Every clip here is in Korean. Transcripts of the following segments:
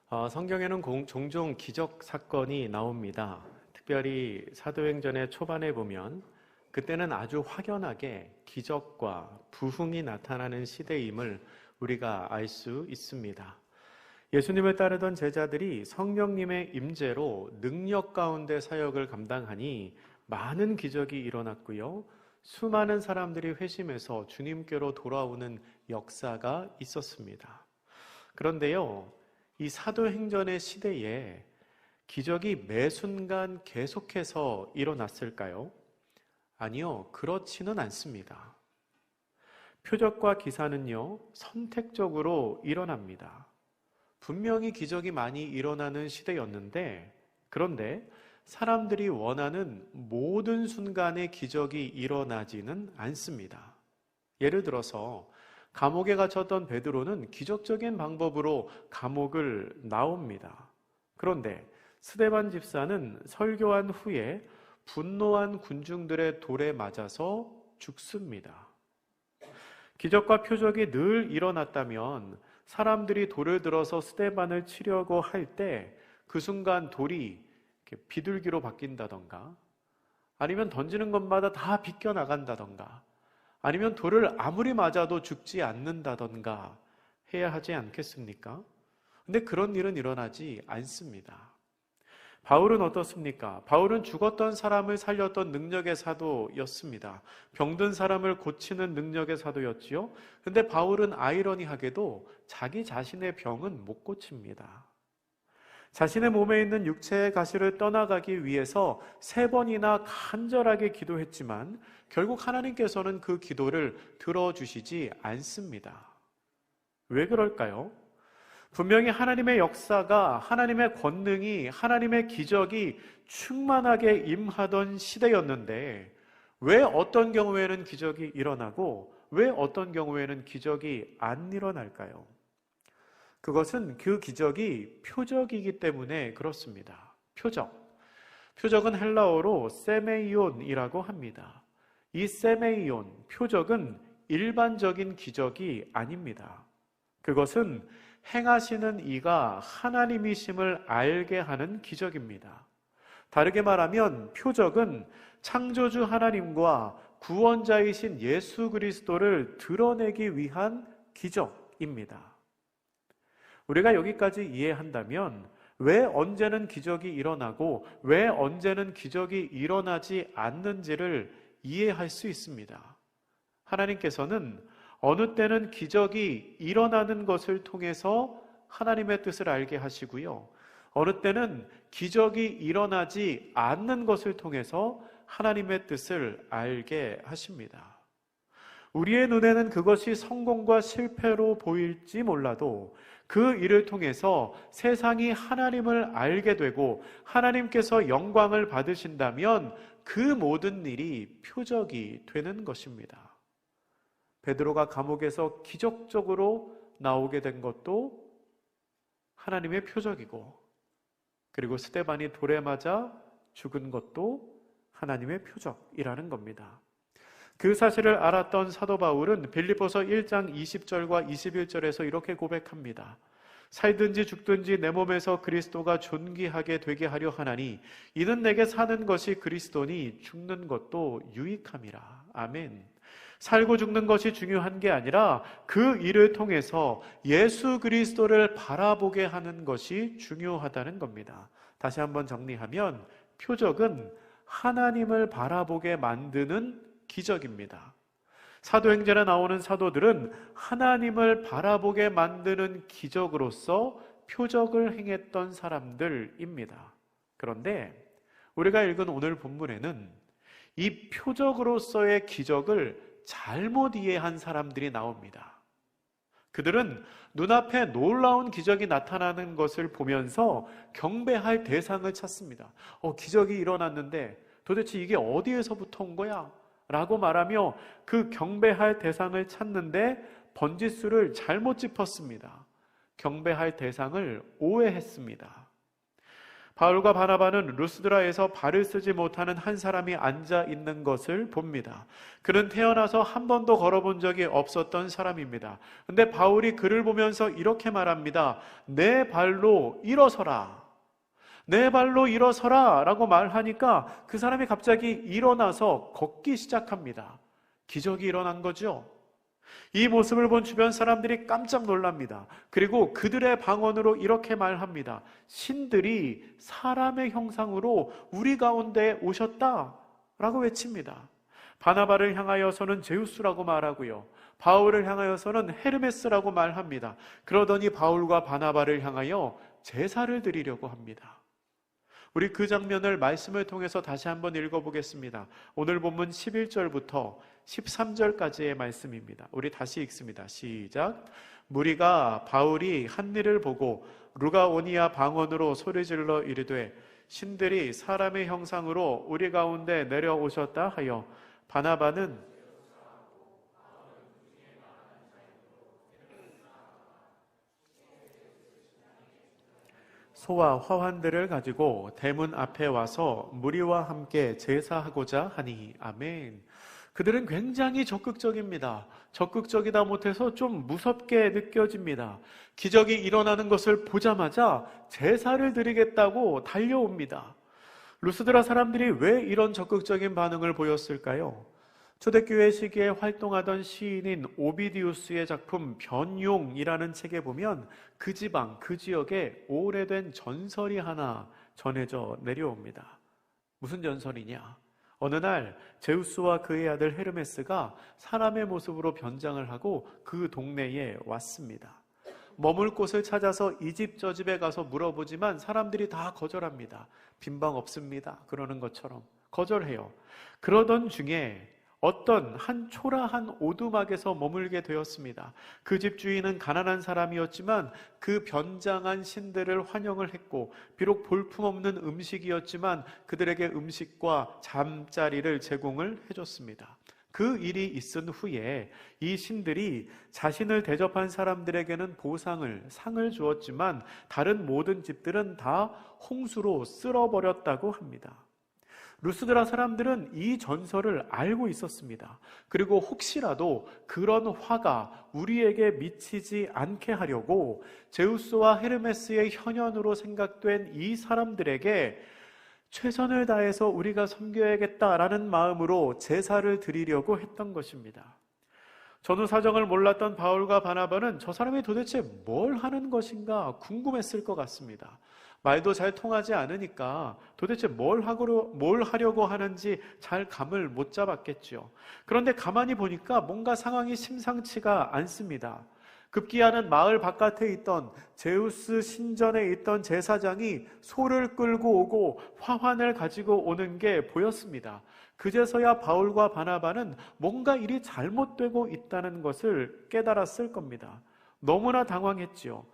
성경에는 종종 기적 사건이 나옵니다. 특별히 사도행전의 초반에 보면 그때는 아주 확연하게 기적과 부흥이 나타나는 시대임을 우리가 알 수 있습니다. 예수님을 따르던 제자들이 성령님의 임재로 능력 가운데 사역을 감당하니 많은 기적이 일어났고요. 수많은 사람들이 회심해서 주님께로 돌아오는 역사가 있었습니다. 그런데요, 이 사도행전의 시대에 기적이 매 순간 계속해서 일어났을까요? 아니요, 그렇지는 않습니다. 표적과 기사는요, 선택적으로 일어납니다. 분명히 기적이 많이 일어나는 시대였는데, 그런데 사람들이 원하는 모든 순간에 기적이 일어나지는 않습니다. 예를 들어서 감옥에 갇혔던 베드로는 기적적인 방법으로 감옥을 나옵니다. 그런데 스데반 집사는 설교한 후에 분노한 군중들의 돌에 맞아서 죽습니다. 기적과 표적이 늘 일어났다면 사람들이 돌을 들어서 스데반을 치려고 할 때 그 순간 돌이 비둘기로 바뀐다던가, 아니면 던지는 것마다 다 비껴나간다던가, 아니면 돌을 아무리 맞아도 죽지 않는다던가 해야 하지 않겠습니까? 근데 그런 일은 일어나지 않습니다. 바울은 어떻습니까? 바울은 죽었던 사람을 살렸던 능력의 사도였습니다. 병든 사람을 고치는 능력의 사도였지요. 근데 바울은 아이러니하게도 자기 자신의 병은 못 고칩니다. 자신의 몸에 있는 육체의 가시를 떠나가기 위해서 3번이나 간절하게 기도했지만 결국 하나님께서는 그 기도를 들어주시지 않습니다. 왜 그럴까요? 분명히 하나님의 역사가, 하나님의 권능이, 하나님의 기적이 충만하게 임하던 시대였는데 왜 어떤 경우에는 기적이 일어나고 왜 어떤 경우에는 기적이 안 일어날까요? 그것은 그 기적이 표적이기 때문에 그렇습니다. 표적. 표적은 헬라어로 세메이온이라고 합니다. 이 세메이온, 표적은 일반적인 기적이 아닙니다. 그것은 행하시는 이가 하나님이심을 알게 하는 기적입니다. 다르게 말하면 표적은 창조주 하나님과 구원자이신 예수 그리스도를 드러내기 위한 기적입니다. 우리가 여기까지 이해한다면 왜 언제는 기적이 일어나고 왜 언제는 기적이 일어나지 않는지를 이해할 수 있습니다. 하나님께서는 어느 때는 기적이 일어나는 것을 통해서 하나님의 뜻을 알게 하시고요. 어느 때는 기적이 일어나지 않는 것을 통해서 하나님의 뜻을 알게 하십니다. 우리의 눈에는 그것이 성공과 실패로 보일지 몰라도 그 일을 통해서 세상이 하나님을 알게 되고 하나님께서 영광을 받으신다면 그 모든 일이 표적이 되는 것입니다. 베드로가 감옥에서 기적적으로 나오게 된 것도 하나님의 표적이고, 그리고 스데반이 돌에 맞아 죽은 것도 하나님의 표적이라는 겁니다. 그 사실을 알았던 사도 바울은 빌립보서 1장 20절과 21절에서 이렇게 고백합니다. 살든지 죽든지 내 몸에서 그리스도가 존귀하게 되게 하려 하나니 이는 내게 사는 것이 그리스도니 죽는 것도 유익함이라. 아멘. 살고 죽는 것이 중요한 게 아니라 그 일을 통해서 예수 그리스도를 바라보게 하는 것이 중요하다는 겁니다. 다시 한번 정리하면 표적은 하나님을 바라보게 만드는 기적입니다. 사도행전에 나오는 사도들은 하나님을 바라보게 만드는 기적으로서 표적을 행했던 사람들입니다. 그런데 우리가 읽은 오늘 본문에는 이 표적으로서의 기적을 잘못 이해한 사람들이 나옵니다. 그들은 눈앞에 놀라운 기적이 나타나는 것을 보면서 경배할 대상을 찾습니다. 기적이 일어났는데 도대체 이게 어디에서부터 온 거야? 라고 말하며 그 경배할 대상을 찾는데 번지수를 잘못 짚었습니다. 경배할 대상을 오해했습니다. 바울과 바나바는 루스드라에서 발을 쓰지 못하는 한 사람이 앉아 있는 것을 봅니다. 그는 태어나서 한 번도 걸어본 적이 없었던 사람입니다. 근데 바울이 그를 보면서 이렇게 말합니다. 내 발로 일어서라. 내 발로 일어서라 라고 말하니까 그 사람이 갑자기 일어나서 걷기 시작합니다. 기적이 일어난 거죠. 이 모습을 본 주변 사람들이 깜짝 놀랍니다. 그리고 그들의 방언으로 이렇게 말합니다. 신들이 사람의 형상으로 우리 가운데 오셨다 라고 외칩니다. 바나바를 향하여서는 제우스라고 말하고요, 바울을 향하여서는 헤르메스라고 말합니다. 그러더니 바울과 바나바를 향하여 제사를 드리려고 합니다. 우리 그 장면을 말씀을 통해서 다시 한번 읽어보겠습니다. 오늘 본문 11절부터 13절까지의 말씀입니다. 우리 다시 읽습니다. 시작. 무리가 바울이 한 일을 보고 루가오니아 방언으로 소리질러 이르되 신들이 사람의 형상으로 우리 가운데 내려오셨다 하여 바나바는 소와 화환들을 가지고 대문 앞에 와서 무리와 함께 제사하고자 하니. 아멘. 그들은 굉장히 적극적입니다. 적극적이다 못해서 좀 무섭게 느껴집니다. 기적이 일어나는 것을 보자마자 제사를 드리겠다고 달려옵니다. 루스드라 사람들이 왜 이런 적극적인 반응을 보였을까요? 초대교회 시기에 활동하던 시인인 오비디우스의 작품 변용이라는 책에 보면 그 지방, 그 지역에 오래된 전설이 하나 전해져 내려옵니다. 무슨 전설이냐? 어느 날 제우스와 그의 아들 헤르메스가 사람의 모습으로 변장을 하고 그 동네에 왔습니다. 머물 곳을 찾아서 이 집 저 집에 가서 물어보지만 사람들이 다 거절합니다. 빈방 없습니다. 그러는 것처럼 거절해요. 그러던 중에 어떤 한 초라한 오두막에서 머물게 되었습니다. 그 집 주인은 가난한 사람이었지만 그 변장한 신들을 환영을 했고, 비록 볼품없는 음식이었지만 그들에게 음식과 잠자리를 제공을 해줬습니다. 그 일이 있은 후에 이 신들이 자신을 대접한 사람들에게는 보상을, 상을 주었지만 다른 모든 집들은 다 홍수로 쓸어버렸다고 합니다. 루스드라 사람들은 이 전설을 알고 있었습니다. 그리고 혹시라도 그런 화가 우리에게 미치지 않게 하려고 제우스와 헤르메스의 현현으로 생각된 이 사람들에게 최선을 다해서 우리가 섬겨야겠다라는 마음으로 제사를 드리려고 했던 것입니다. 전후 사정을 몰랐던 바울과 바나바는 저 사람이 도대체 뭘 하는 것인가 궁금했을 것 같습니다. 말도 잘 통하지 않으니까 도대체 뭘 하려고 하는지 잘 감을 못 잡았겠죠. 그런데 가만히 보니까 뭔가 상황이 심상치가 않습니다. 급기야는 마을 바깥에 있던 제우스 신전에 있던 제사장이 소를 끌고 오고 화환을 가지고 오는 게 보였습니다. 그제서야 바울과 바나바는 뭔가 일이 잘못되고 있다는 것을 깨달았을 겁니다. 너무나 당황했지요.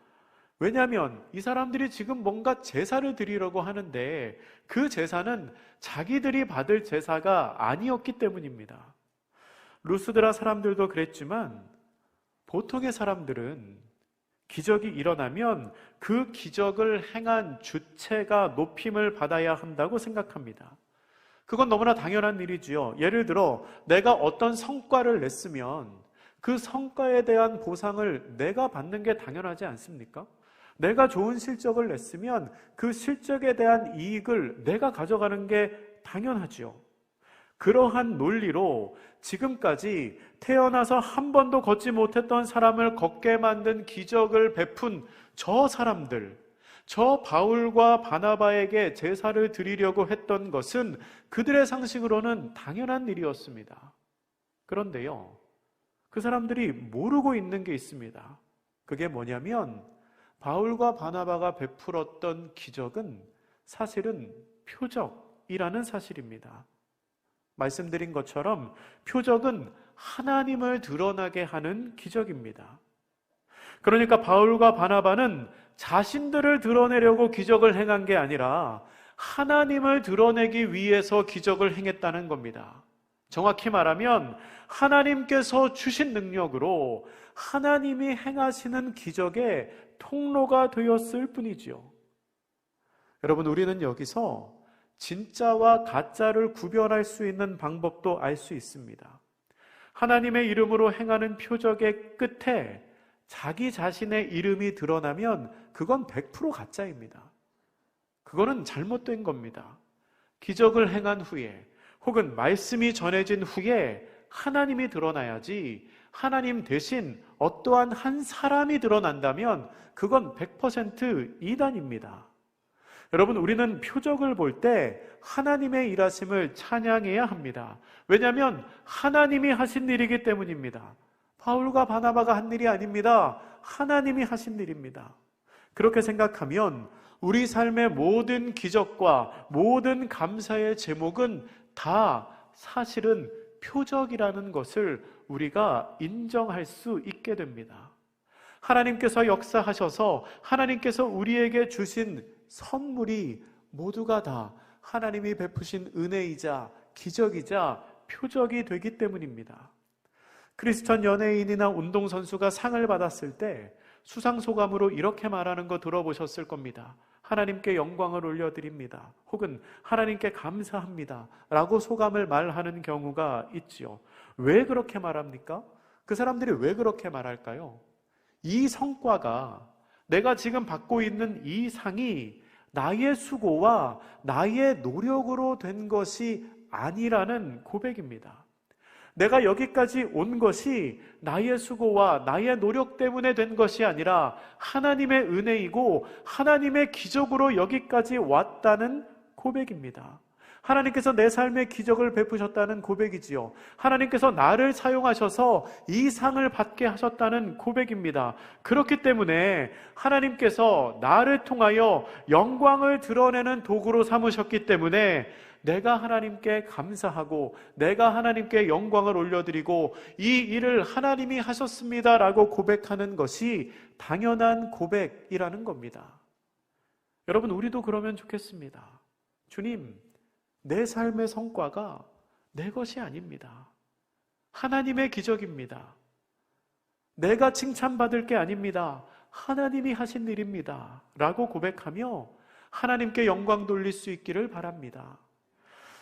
왜냐하면 이 사람들이 지금 뭔가 제사를 드리려고 하는데 그 제사는 자기들이 받을 제사가 아니었기 때문입니다. 루스드라 사람들도 그랬지만 보통의 사람들은 기적이 일어나면 그 기적을 행한 주체가 높임을 받아야 한다고 생각합니다. 그건 너무나 당연한 일이지요. 예를 들어 내가 어떤 성과를 냈으면 그 성과에 대한 보상을 내가 받는 게 당연하지 않습니까? 내가 좋은 실적을 냈으면 그 실적에 대한 이익을 내가 가져가는 게 당연하죠. 그러한 논리로 지금까지 태어나서 한 번도 걷지 못했던 사람을 걷게 만든 기적을 베푼 저 사람들, 저 바울과 바나바에게 제사를 드리려고 했던 것은 그들의 상식으로는 당연한 일이었습니다. 그런데요, 그 사람들이 모르고 있는 게 있습니다. 그게 뭐냐면 바울과 바나바가 베풀었던 기적은 사실은 표적이라는 사실입니다. 말씀드린 것처럼 표적은 하나님을 드러나게 하는 기적입니다. 그러니까 바울과 바나바는 자신들을 드러내려고 기적을 행한 게 아니라 하나님을 드러내기 위해서 기적을 행했다는 겁니다. 정확히 말하면 하나님께서 주신 능력으로 하나님이 행하시는 기적의 통로가 되었을 뿐이지요. 여러분, 우리는 여기서 진짜와 가짜를 구별할 수 있는 방법도 알 수 있습니다. 하나님의 이름으로 행하는 표적의 끝에 자기 자신의 이름이 드러나면 그건 100% 가짜입니다. 그거는 잘못된 겁니다. 기적을 행한 후에 혹은 말씀이 전해진 후에 하나님이 드러나야지, 하나님 대신 어떠한 한 사람이 드러난다면 그건 100% 이단입니다. 여러분, 우리는 표적을 볼 때 하나님의 일하심을 찬양해야 합니다. 왜냐하면 하나님이 하신 일이기 때문입니다. 바울과 바나바가 한 일이 아닙니다. 하나님이 하신 일입니다. 그렇게 생각하면 우리 삶의 모든 기적과 모든 감사의 제목은 다 사실은 표적이라는 것을 우리가 인정할 수 있게 됩니다. 하나님께서 역사하셔서 하나님께서 우리에게 주신 선물이 모두가 다 하나님이 베푸신 은혜이자 기적이자 표적이 되기 때문입니다. 크리스천 연예인이나 운동선수가 상을 받았을 때 수상소감으로 이렇게 말하는 거 들어보셨을 겁니다. 하나님께 영광을 올려드립니다. 혹은 하나님께 감사합니다 라고 소감을 말하는 경우가 있지요. 왜 그렇게 말합니까? 그 사람들이 왜 그렇게 말할까요? 이 성과가, 내가 지금 받고 있는 이 상이 나의 수고와 나의 노력으로 된 것이 아니라는 고백입니다. 내가 여기까지 온 것이 나의 수고와 나의 노력 때문에 된 것이 아니라 하나님의 은혜이고 하나님의 기적으로 여기까지 왔다는 고백입니다. 하나님께서 내 삶에 기적을 베푸셨다는 고백이지요. 하나님께서 나를 사용하셔서 이 상을 받게 하셨다는 고백입니다. 그렇기 때문에 하나님께서 나를 통하여 영광을 드러내는 도구로 삼으셨기 때문에 내가 하나님께 감사하고 내가 하나님께 영광을 올려드리고 이 일을 하나님이 하셨습니다라고 고백하는 것이 당연한 고백이라는 겁니다. 여러분, 우리도 그러면 좋겠습니다. 주님, 내 삶의 성과가 내 것이 아닙니다. 하나님의 기적입니다. 내가 칭찬받을 게 아닙니다. 하나님이 하신 일입니다 라고 고백하며 하나님께 영광 돌릴 수 있기를 바랍니다.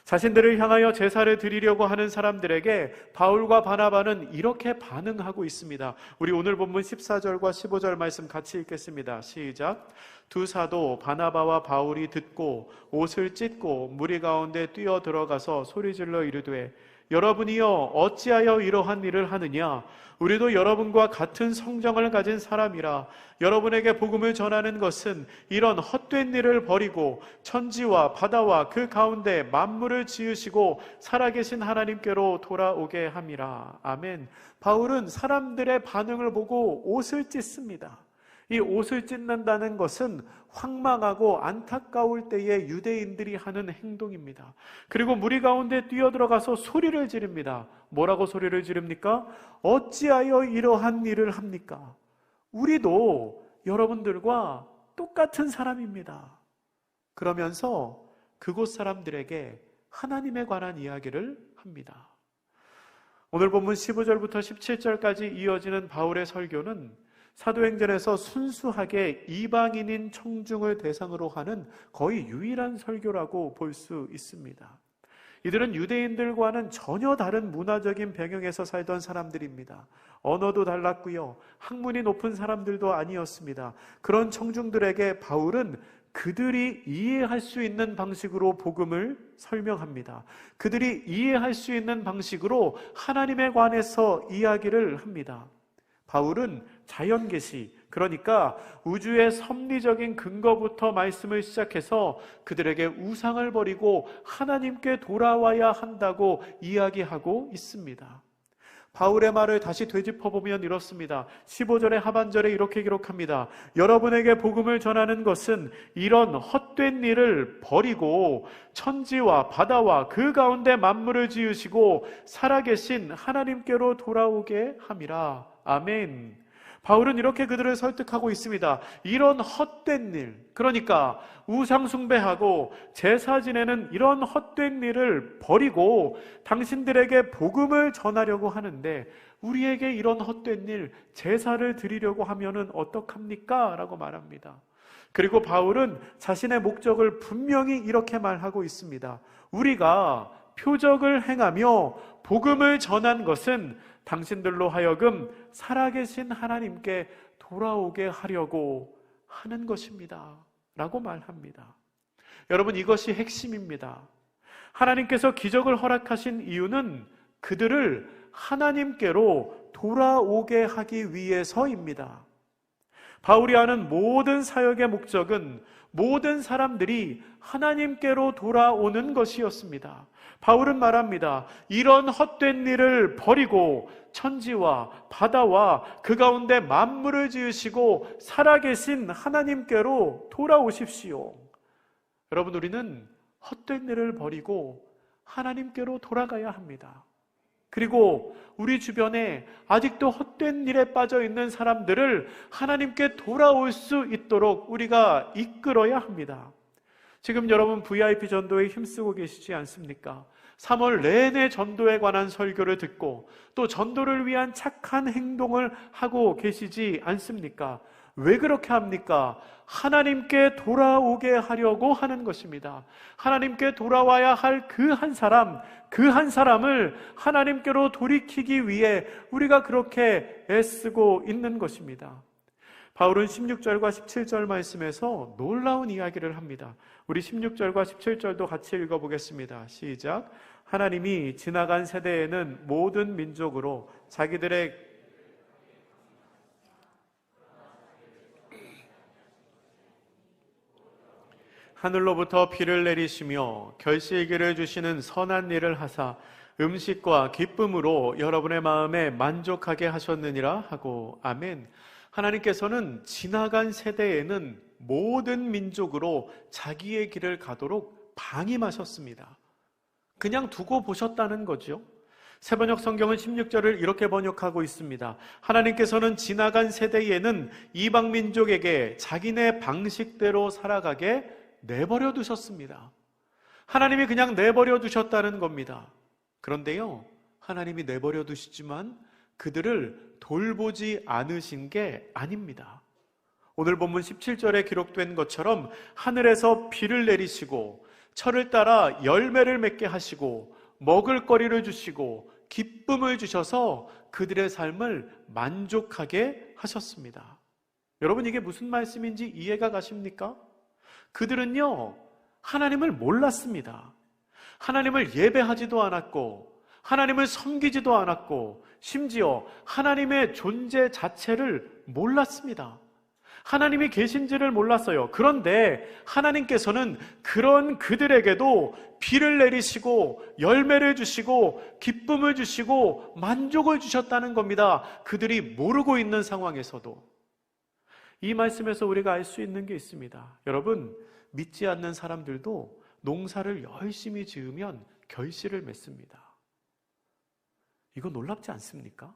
자신들을 향하여 제사를 드리려고 하는 사람들에게 바울과 바나바는 이렇게 반응하고 있습니다. 우리 오늘 본문 14절과 15절 말씀 같이 읽겠습니다. 시작. 두 사도 바나바와 바울이 듣고 옷을 찢고 무리 가운데 뛰어 들어가서 소리질러 이르되 여러분이여 어찌하여 이러한 일을 하느냐? 우리도 여러분과 같은 성정을 가진 사람이라. 여러분에게 복음을 전하는 것은 이런 헛된 일을 버리고 천지와 바다와 그 가운데 만물을 지으시고 살아계신 하나님께로 돌아오게 함이라. 아멘. 바울은 사람들의 반응을 보고 옷을 찢습니다. 이 옷을 찢는다는 것은 황망하고 안타까울 때에 유대인들이 하는 행동입니다. 그리고 무리 가운데 뛰어들어가서 소리를 지릅니다. 뭐라고 소리를 지릅니까? 어찌하여 이러한 일을 합니까? 우리도 여러분들과 똑같은 사람입니다. 그러면서 그곳 사람들에게 하나님에 관한 이야기를 합니다. 오늘 본문 15절부터 17절까지 이어지는 바울의 설교는 사도행전에서 순수하게 이방인인 청중을 대상으로 하는 거의 유일한 설교라고 볼 수 있습니다. 이들은 유대인들과는 전혀 다른 문화적인 배경에서 살던 사람들입니다. 언어도 달랐고요. 학문이 높은 사람들도 아니었습니다. 그런 청중들에게 바울은 그들이 이해할 수 있는 방식으로 복음을 설명합니다. 그들이 이해할 수 있는 방식으로 하나님에 관해서 이야기를 합니다. 바울은 자연계시, 그러니까 우주의 섭리적인 근거부터 말씀을 시작해서 그들에게 우상을 버리고 하나님께 돌아와야 한다고 이야기하고 있습니다. 바울의 말을 다시 되짚어보면 이렇습니다. 15절의 하반절에 이렇게 기록합니다. 여러분에게 복음을 전하는 것은 이런 헛된 일을 버리고 천지와 바다와 그 가운데 만물을 지으시고 살아계신 하나님께로 돌아오게 함이라. 아멘. 바울은 이렇게 그들을 설득하고 있습니다. 이런 헛된 일, 그러니까 우상 숭배하고 제사 지내는 이런 헛된 일을 버리고 당신들에게 복음을 전하려고 하는데 우리에게 이런 헛된 일, 제사를 드리려고 하면은 어떡합니까? 라고 말합니다. 그리고 바울은 자신의 목적을 분명히 이렇게 말하고 있습니다. 우리가 표적을 행하며 복음을 전한 것은 당신들로 하여금 살아계신 하나님께 돌아오게 하려고 하는 것입니다 라고 말합니다. 여러분, 이것이 핵심입니다. 하나님께서 기적을 허락하신 이유는 그들을 하나님께로 돌아오게 하기 위해서입니다. 바울이 하는 모든 사역의 목적은 모든 사람들이 하나님께로 돌아오는 것이었습니다. 바울은 말합니다. 이런 헛된 일을 버리고 천지와 바다와 그 가운데 만물을 지으시고 살아계신 하나님께로 돌아오십시오. 여러분, 우리는 헛된 일을 버리고 하나님께로 돌아가야 합니다. 그리고 우리 주변에 아직도 헛된 일에 빠져 있는 사람들을 하나님께 돌아올 수 있도록 우리가 이끌어야 합니다. 지금 여러분 VIP 전도에 힘쓰고 계시지 않습니까? 3월 내내 전도에 관한 설교를 듣고 또 전도를 위한 착한 행동을 하고 계시지 않습니까? 왜 그렇게 합니까? 하나님께 돌아오게 하려고 하는 것입니다. 하나님께 돌아와야 할 그 한 사람, 그 한 사람을 하나님께로 돌이키기 위해 우리가 그렇게 애쓰고 있는 것입니다. 바울은 16절과 17절 말씀에서 놀라운 이야기를 합니다. 우리 16절과 17절도 같이 읽어보겠습니다. 시작. 하나님이 지나간 세대에는 모든 민족으로 자기들의 하늘로부터 비를 내리시며 결실기를 주시는 선한 일을 하사 음식과 기쁨으로 여러분의 마음에 만족하게 하셨느니라 하고 아멘. 하나님께서는 지나간 세대에는 모든 민족으로 자기의 길을 가도록 방임하셨습니다. 그냥 두고 보셨다는 거죠. 새번역 성경은 16절을 이렇게 번역하고 있습니다. 하나님께서는 지나간 세대에는 이방 민족에게 자기네 방식대로 살아가게 내버려 두셨습니다. 하나님이 그냥 내버려 두셨다는 겁니다. 그런데요, 하나님이 내버려 두시지만 그들을 돌보지 않으신 게 아닙니다. 오늘 본문 17절에 기록된 것처럼 하늘에서 비를 내리시고 철을 따라 열매를 맺게 하시고 먹을 거리를 주시고 기쁨을 주셔서 그들의 삶을 만족하게 하셨습니다. 여러분, 이게 무슨 말씀인지 이해가 가십니까? 그들은요, 하나님을 몰랐습니다. 하나님을 예배하지도 않았고 하나님을 섬기지도 않았고 심지어 하나님의 존재 자체를 몰랐습니다. 하나님이 계신지를 몰랐어요. 그런데 하나님께서는 그런 그들에게도 비를 내리시고 열매를 주시고 기쁨을 주시고 만족을 주셨다는 겁니다. 그들이 모르고 있는 상황에서도. 이 말씀에서 우리가 알 수 있는 게 있습니다. 여러분, 믿지 않는 사람들도 농사를 열심히 지으면 결실을 맺습니다. 이거 놀랍지 않습니까?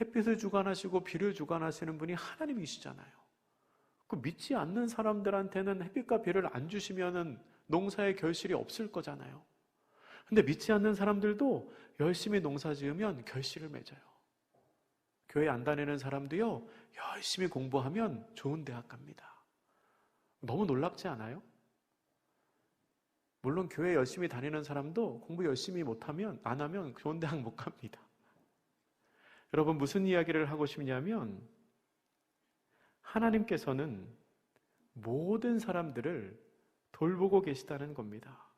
햇빛을 주관하시고 비를 주관하시는 분이 하나님이시잖아요. 그 믿지 않는 사람들한테는 햇빛과 비를 안 주시면은 농사의 결실이 없을 거잖아요. 근데 믿지 않는 사람들도 열심히 농사 지으면 결실을 맺어요. 교회 안 다니는 사람도요, 열심히 공부하면 좋은 대학 갑니다. 너무 놀랍지 않아요? 물론 교회 열심히 다니는 사람도 공부 열심히 안 하면 좋은 대학 못 갑니다. 여러분, 무슨 이야기를 하고 싶냐면 하나님께서는 모든 사람들을 돌보고 계시다는 겁니다.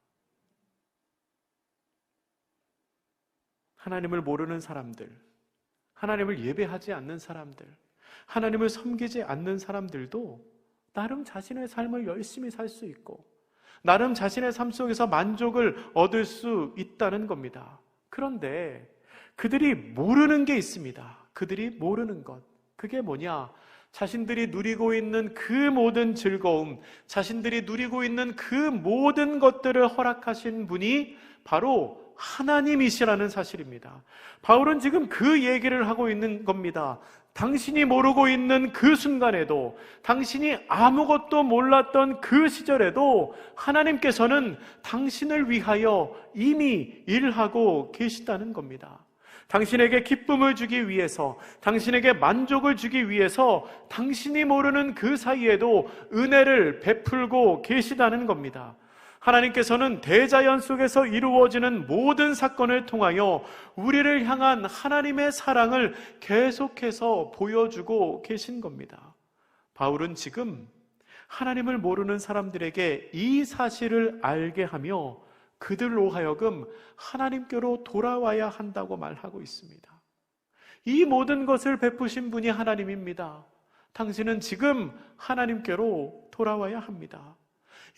하나님을 모르는 사람들, 하나님을 예배하지 않는 사람들, 하나님을 섬기지 않는 사람들도 나름 자신의 삶을 열심히 살 수 있고 나름 자신의 삶 속에서 만족을 얻을 수 있다는 겁니다. 그런데 그들이 모르는 게 있습니다. 그들이 모르는 것. 그게 뭐냐? 자신들이 누리고 있는 그 모든 즐거움, 자신들이 누리고 있는 그 모든 것들을 허락하신 분이 바로 하나님이시라는 사실입니다. 바울은 지금 그 얘기를 하고 있는 겁니다. 당신이 모르고 있는 그 순간에도, 당신이 아무것도 몰랐던 그 시절에도 하나님께서는 당신을 위하여 이미 일하고 계시다는 겁니다. 당신에게 기쁨을 주기 위해서, 당신에게 만족을 주기 위해서 당신이 모르는 그 사이에도 은혜를 베풀고 계시다는 겁니다. 하나님께서는 대자연 속에서 이루어지는 모든 사건을 통하여 우리를 향한 하나님의 사랑을 계속해서 보여주고 계신 겁니다. 바울은 지금 하나님을 모르는 사람들에게 이 사실을 알게 하며 그들로 하여금 하나님께로 돌아와야 한다고 말하고 있습니다. 이 모든 것을 베푸신 분이 하나님입니다. 당신은 지금 하나님께로 돌아와야 합니다.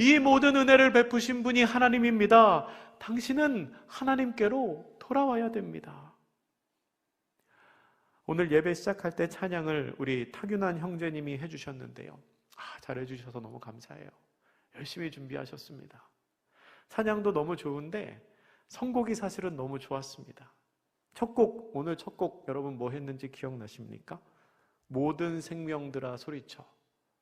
이 모든 은혜를 베푸신 분이 하나님입니다. 당신은 하나님께로 돌아와야 됩니다. 오늘 예배 시작할 때 찬양을 우리 타균환 형제님이 해주셨는데요. 잘해주셔서 너무 감사해요. 열심히 준비하셨습니다. 찬양도 너무 좋은데 선곡이 사실은 너무 좋았습니다. 오늘 첫 곡 여러분 뭐 했는지 기억나십니까? 모든 생명들아 소리쳐.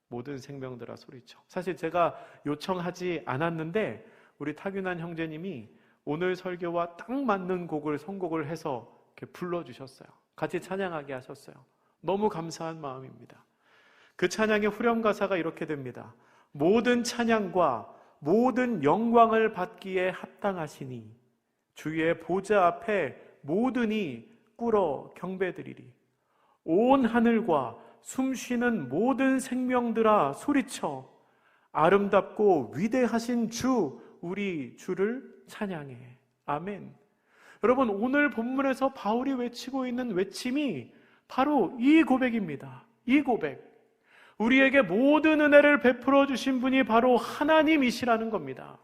모든 생명들아 소리쳐. 사실 제가 요청하지 않았는데 우리 타균환 형제님이 오늘 설교와 딱 맞는 곡을 선곡을 해서 이렇게 불러주셨어요. 같이 찬양하게 하셨어요. 너무 감사한 마음입니다. 그 찬양의 후렴 가사가 이렇게 됩니다. 모든 찬양과 모든 영광을 받기에 합당하시니 주의 보좌 앞에 모든이 꿇어 경배드리리. 온 하늘과 숨쉬는 모든 생명들아 소리쳐 아름답고 위대하신 주 우리 주를 찬양해. 아멘. 여러분, 오늘 본문에서 바울이 외치고 있는 외침이 바로 이 고백입니다. 이 고백. 우리에게 모든 은혜를 베풀어 주신 분이 바로 하나님이시라는 겁니다.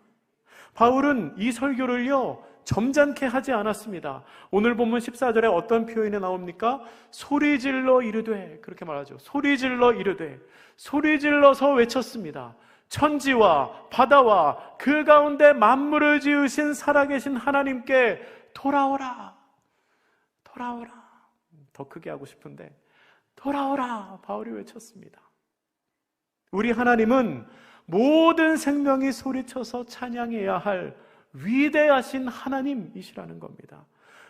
바울은 이 설교를요 점잖게 하지 않았습니다. 오늘 본문 14절에 어떤 표현이 나옵니까? 소리질러 이르되, 그렇게 말하죠. 소리질러 이르되, 소리질러서 외쳤습니다. 천지와 바다와 그 가운데 만물을 지으신 살아계신 하나님께 돌아오라, 돌아오라. 더 크게 하고 싶은데 돌아오라, 바울이 외쳤습니다. 우리 하나님은 모든 생명이 소리쳐서 찬양해야 할 위대하신 하나님이시라는 겁니다.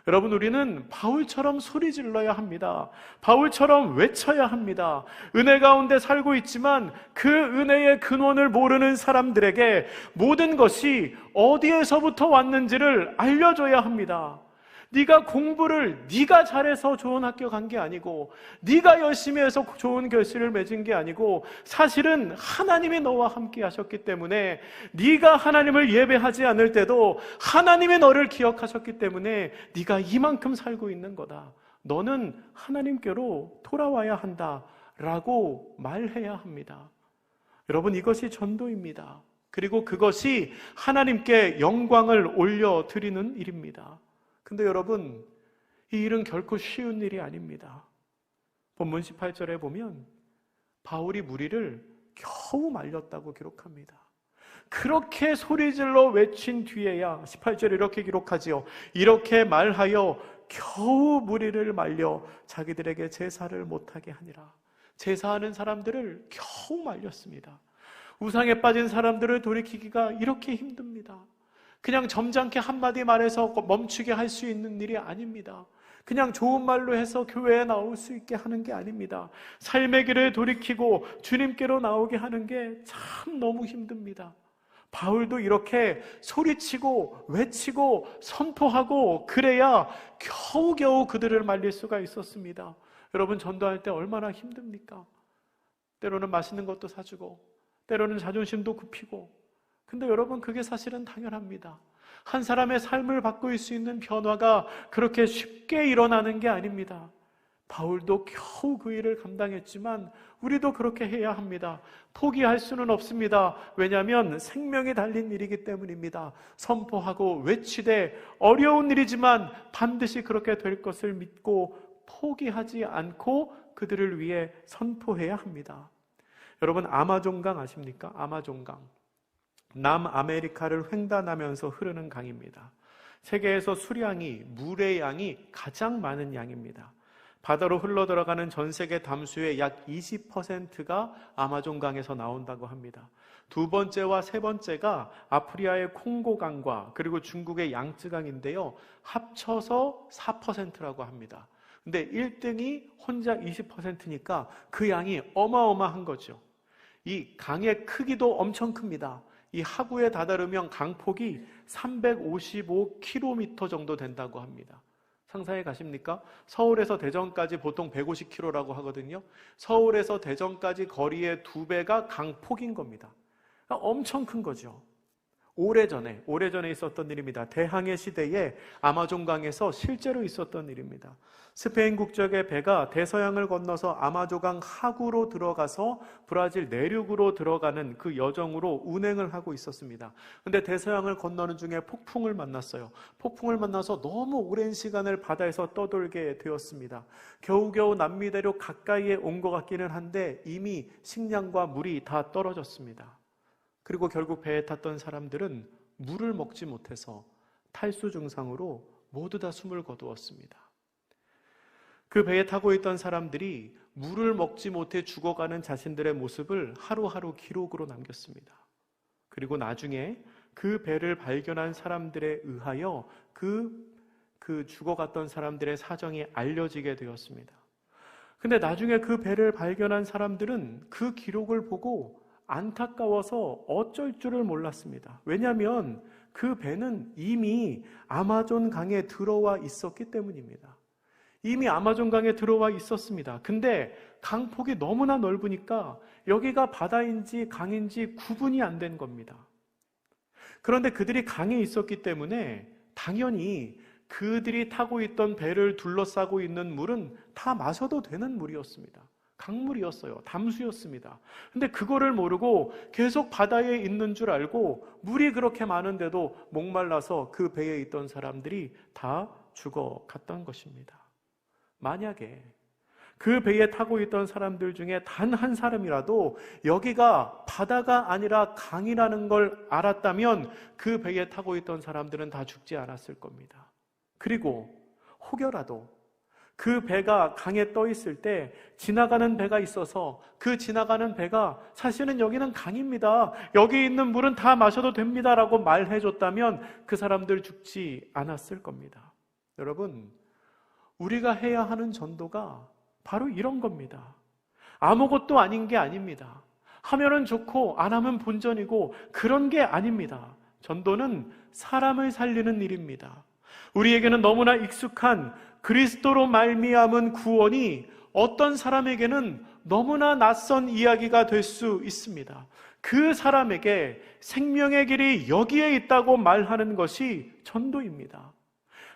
여러분, 우리는 바울처럼 소리질러야 합니다. 바울처럼 외쳐야 합니다. 은혜 가운데 살고 있지만 그 은혜의 근원을 모르는 사람들에게 모든 것이 어디에서부터 왔는지를 알려줘야 합니다. 네가 공부를 네가 잘해서 좋은 학교 간 게 아니고, 네가 열심히 해서 좋은 결실을 맺은 게 아니고, 사실은 하나님이 너와 함께 하셨기 때문에, 네가 하나님을 예배하지 않을 때도 하나님이 너를 기억하셨기 때문에 네가 이만큼 살고 있는 거다. 너는 하나님께로 돌아와야 한다 라고 말해야 합니다. 여러분, 이것이 전도입니다. 그리고 그것이 하나님께 영광을 올려드리는 일입니다. 근데 여러분, 이 일은 결코 쉬운 일이 아닙니다. 본문 18절에 보면 바울이 무리를 겨우 말렸다고 기록합니다. 그렇게 소리질러 외친 뒤에야 18절에 이렇게 기록하지요. 이렇게 말하여 겨우 무리를 말려 자기들에게 제사를 못하게 하니라. 제사하는 사람들을 겨우 말렸습니다. 우상에 빠진 사람들을 돌이키기가 이렇게 힘듭니다. 그냥 점잖게 한마디 말해서 멈추게 할 수 있는 일이 아닙니다. 그냥 좋은 말로 해서 교회에 나올 수 있게 하는 게 아닙니다. 삶의 길을 돌이키고 주님께로 나오게 하는 게 참 너무 힘듭니다. 바울도 이렇게 소리치고 외치고 선포하고 그래야 겨우겨우 그들을 말릴 수가 있었습니다. 여러분, 전도할 때 얼마나 힘듭니까? 때로는 맛있는 것도 사주고, 때로는 자존심도 굽히고. 근데 여러분, 그게 사실은 당연합니다. 한 사람의 삶을 바꿀 수 있는 변화가 그렇게 쉽게 일어나는 게 아닙니다. 바울도 겨우 그 일을 감당했지만 우리도 그렇게 해야 합니다. 포기할 수는 없습니다. 왜냐하면 생명이 달린 일이기 때문입니다. 선포하고 외치되 어려운 일이지만 반드시 그렇게 될 것을 믿고 포기하지 않고 그들을 위해 선포해야 합니다. 여러분, 아마존강 아십니까? 아마존강. 남아메리카를 횡단하면서 흐르는 강입니다. 세계에서 수량이, 물의 양이 가장 많은 양입니다. 바다로 흘러들어가는 전 세계 담수의 약 20%가 아마존강에서 나온다고 합니다. 두 번째와 세 번째가 아프리카의 콩고강과 그리고 중국의 양쯔강인데요. 합쳐서 4%라고 합니다. 근데 1등이 혼자 20%니까 그 양이 어마어마한 거죠. 이 강의 크기도 엄청 큽니다. 이 하구에 다다르면 강폭이 355km 정도 된다고 합니다. 상상해 가십니까? 서울에서 대전까지 보통 150km라고 하거든요. 서울에서 대전까지 거리의 2배가 강폭인 겁니다. 그러니까 엄청 큰 거죠. 오래전에 있었던 일입니다. 대항해 시대에 아마존강에서 실제로 있었던 일입니다. 스페인 국적의 배가 대서양을 건너서 아마존강 하구로 들어가서 브라질 내륙으로 들어가는 그 여정으로 운행을 하고 있었습니다. 그런데 대서양을 건너는 중에 폭풍을 만났어요. 폭풍을 만나서 너무 오랜 시간을 바다에서 떠돌게 되었습니다. 겨우겨우 남미 대륙 가까이에 온 것 같기는 한데 이미 식량과 물이 다 떨어졌습니다. 그리고 결국 배에 탔던 사람들은 물을 먹지 못해서 탈수 증상으로 모두 다 숨을 거두었습니다. 그 배에 타고 있던 사람들이 물을 먹지 못해 죽어가는 자신들의 모습을 하루하루 기록으로 남겼습니다. 그리고 나중에 그 배를 발견한 사람들에 의하여 그 죽어갔던 사람들의 사정이 알려지게 되었습니다. 근데 나중에 그 배를 발견한 사람들은 그 기록을 보고 안타까워서 어쩔 줄을 몰랐습니다. 왜냐하면 그 배는 이미 아마존 강에 들어와 있었기 때문입니다. 이미 아마존 강에 들어와 있었습니다. 근데 강폭이 너무나 넓으니까 여기가 바다인지 강인지 구분이 안 된 겁니다. 그런데 그들이 강에 있었기 때문에 당연히 그들이 타고 있던 배를 둘러싸고 있는 물은 다 마셔도 되는 물이었습니다. 강물이었어요. 담수였습니다. 근데 그거를 모르고 계속 바다에 있는 줄 알고 물이 그렇게 많은데도 목말라서 그 배에 있던 사람들이 다 죽어갔던 것입니다. 만약에 그 배에 타고 있던 사람들 중에 단 한 사람이라도 여기가 바다가 아니라 강이라는 걸 알았다면 그 배에 타고 있던 사람들은 다 죽지 않았을 겁니다. 그리고 혹여라도 그 배가 강에 떠 있을 때 지나가는 배가 있어서 그 지나가는 배가 사실은 여기는 강입니다. 여기 있는 물은 다 마셔도 됩니다. 라고 말해줬다면 그 사람들 죽지 않았을 겁니다. 여러분, 우리가 해야 하는 전도가 바로 이런 겁니다. 아무것도 아닌 게 아닙니다. 하면은 좋고 안 하면 본전이고 그런 게 아닙니다. 전도는 사람을 살리는 일입니다. 우리에게는 너무나 익숙한 그리스도로 말미암은 구원이 어떤 사람에게는 너무나 낯선 이야기가 될 수 있습니다. 그 사람에게 생명의 길이 여기에 있다고 말하는 것이 전도입니다.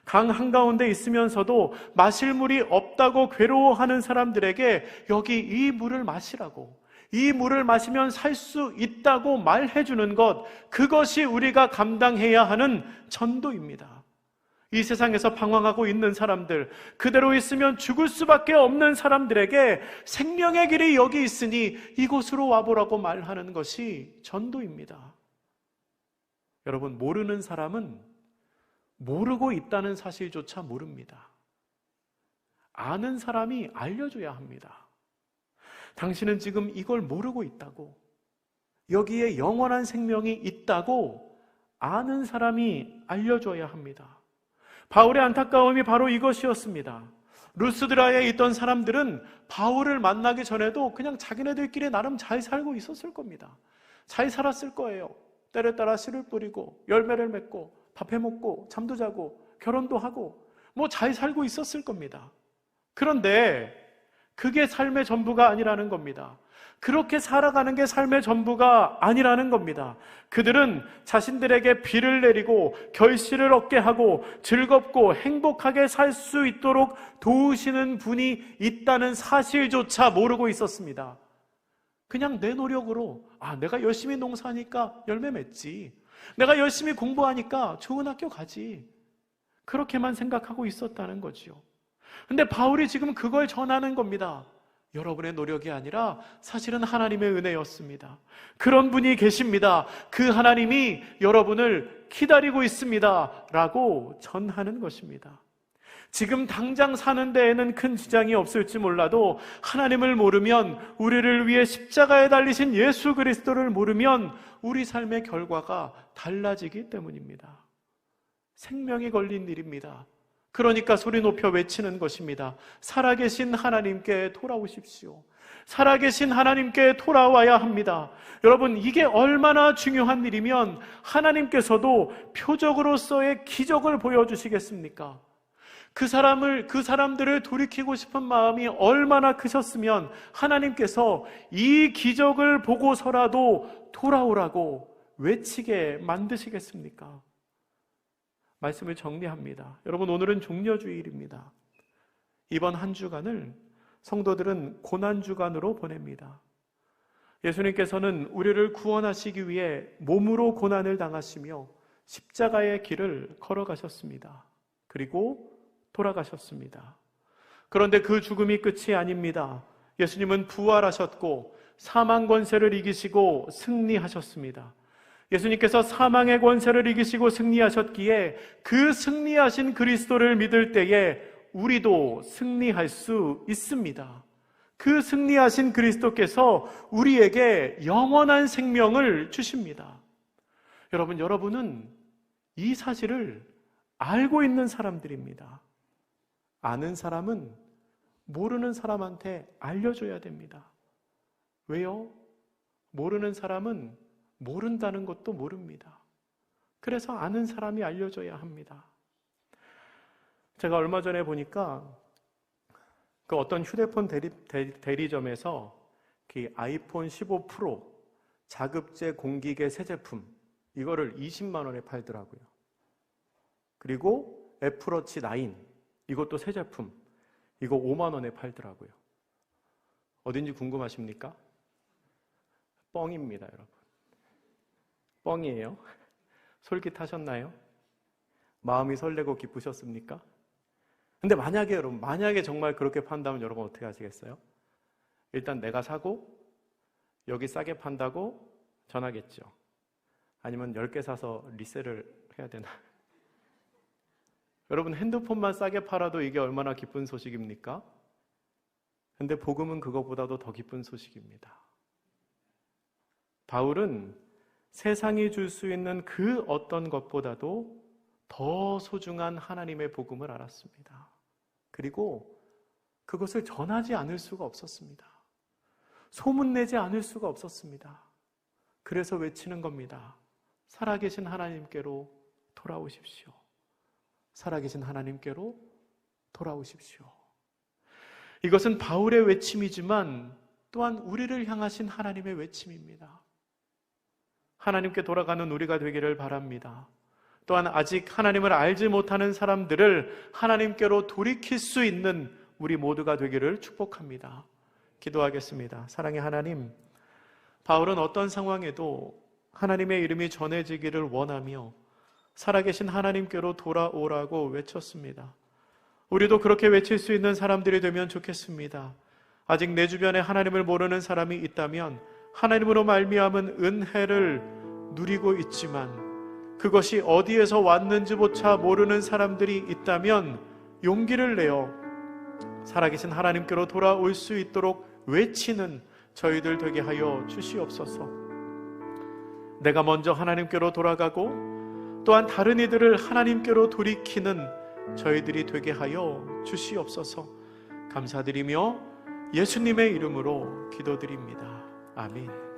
강 한가운데 있으면서도 마실 물이 없다고 괴로워하는 사람들에게 여기 이 물을 마시라고, 이 물을 마시면 살 수 있다고 말해주는 것, 그것이 우리가 감당해야 하는 전도입니다. 이 세상에서 방황하고 있는 사람들, 그대로 있으면 죽을 수밖에 없는 사람들에게 생명의 길이 여기 있으니 이곳으로 와보라고 말하는 것이 전도입니다. 여러분, 모르는 사람은 모르고 있다는 사실조차 모릅니다. 아는 사람이 알려줘야 합니다. 당신은 지금 이걸 모르고 있다고, 여기에 영원한 생명이 있다고 아는 사람이 알려줘야 합니다. 바울의 안타까움이 바로 이것이었습니다. 루스드라에 있던 사람들은 바울을 만나기 전에도 그냥 자기네들끼리 나름 잘 살고 있었을 겁니다. 잘 살았을 거예요. 때를 따라 씨를 뿌리고 열매를 맺고 밥해 먹고 잠도 자고 결혼도 하고 뭐 잘 살고 있었을 겁니다. 그런데 그게 삶의 전부가 아니라는 겁니다. 그렇게 살아가는 게 삶의 전부가 아니라는 겁니다. 그들은 자신들에게 비를 내리고 결실을 얻게 하고 즐겁고 행복하게 살 수 있도록 도우시는 분이 있다는 사실조차 모르고 있었습니다. 그냥 내 노력으로 내가 열심히 농사하니까 열매 맺지, 내가 열심히 공부하니까 좋은 학교 가지, 그렇게만 생각하고 있었다는 거죠. 근데 바울이 지금 그걸 전하는 겁니다. 여러분의 노력이 아니라 사실은 하나님의 은혜였습니다. 그런 분이 계십니다. 그 하나님이 여러분을 기다리고 있습니다. 라고 전하는 것입니다. 지금 당장 사는 데에는 큰 지장이 없을지 몰라도 하나님을 모르면, 우리를 위해 십자가에 달리신 예수 그리스도를 모르면 우리 삶의 결과가 달라지기 때문입니다. 생명이 걸린 일입니다. 그러니까 소리 높여 외치는 것입니다. 살아계신 하나님께 돌아오십시오. 살아계신 하나님께 돌아와야 합니다. 여러분, 이게 얼마나 중요한 일이면 하나님께서도 표적으로서의 기적을 보여주시겠습니까? 그 사람들을 돌이키고 싶은 마음이 얼마나 크셨으면 하나님께서 이 기적을 보고서라도 돌아오라고 외치게 만드시겠습니까? 말씀을 정리합니다. 여러분, 오늘은 종려주일입니다. 이번 한 주간을 성도들은 고난주간으로 보냅니다. 예수님께서는 우리를 구원하시기 위해 몸으로 고난을 당하시며 십자가의 길을 걸어가셨습니다. 그리고 돌아가셨습니다. 그런데 그 죽음이 끝이 아닙니다. 예수님은 부활하셨고 사망 권세를 이기시고 승리하셨습니다. 예수님께서 사망의 권세를 이기시고 승리하셨기에 그 승리하신 그리스도를 믿을 때에 우리도 승리할 수 있습니다. 그 승리하신 그리스도께서 우리에게 영원한 생명을 주십니다. 여러분은 이 사실을 알고 있는 사람들입니다. 아는 사람은 모르는 사람한테 알려줘야 됩니다. 왜요? 모르는 사람은 모른다는 것도 모릅니다. 그래서 아는 사람이 알려줘야 합니다. 제가 얼마 전에 보니까 그 어떤 휴대폰 대리점에서 그 아이폰 15 프로 자급제 공기계 새 제품, 이거를 20만 원에 팔더라고요. 그리고 애플워치 9, 이것도 새 제품, 이거 5만 원에 팔더라고요. 어딘지 궁금하십니까? 뻥입니다, 여러분. 뻥이에요. 솔깃하셨나요? 마음이 설레고 기쁘셨습니까? 근데 만약에 정말 그렇게 판다면 여러분 어떻게 하시겠어요? 일단 내가 사고 여기 싸게 판다고 전하겠죠. 아니면 10개 사서 리셀을 해야 되나? 여러분, 핸드폰만 싸게 팔아도 이게 얼마나 기쁜 소식입니까? 근데 복음은 그거보다도 더 기쁜 소식입니다. 바울은 세상이 줄 수 있는 그 어떤 것보다도 더 소중한 하나님의 복음을 알았습니다. 그리고 그것을 전하지 않을 수가 없었습니다. 소문내지 않을 수가 없었습니다. 그래서 외치는 겁니다. 살아계신 하나님께로 돌아오십시오. 살아계신 하나님께로 돌아오십시오. 이것은 바울의 외침이지만 또한 우리를 향하신 하나님의 외침입니다. 하나님께 돌아가는 우리가 되기를 바랍니다. 또한 아직 하나님을 알지 못하는 사람들을 하나님께로 돌이킬 수 있는 우리 모두가 되기를 축복합니다. 기도하겠습니다. 사랑의 하나님, 바울은 어떤 상황에도 하나님의 이름이 전해지기를 원하며 살아계신 하나님께로 돌아오라고 외쳤습니다. 우리도 그렇게 외칠 수 있는 사람들이 되면 좋겠습니다. 아직 내 주변에 하나님을 모르는 사람이 있다면 하나님으로 말미암은 은혜를 누리고 있지만 그것이 어디에서 왔는지조차 모르는 사람들이 있다면 용기를 내어 살아계신 하나님께로 돌아올 수 있도록 외치는 저희들 되게 하여 주시옵소서. 내가 먼저 하나님께로 돌아가고 또한 다른 이들을 하나님께로 돌이키는 저희들이 되게 하여 주시옵소서. 감사드리며 예수님의 이름으로 기도드립니다. 아멘.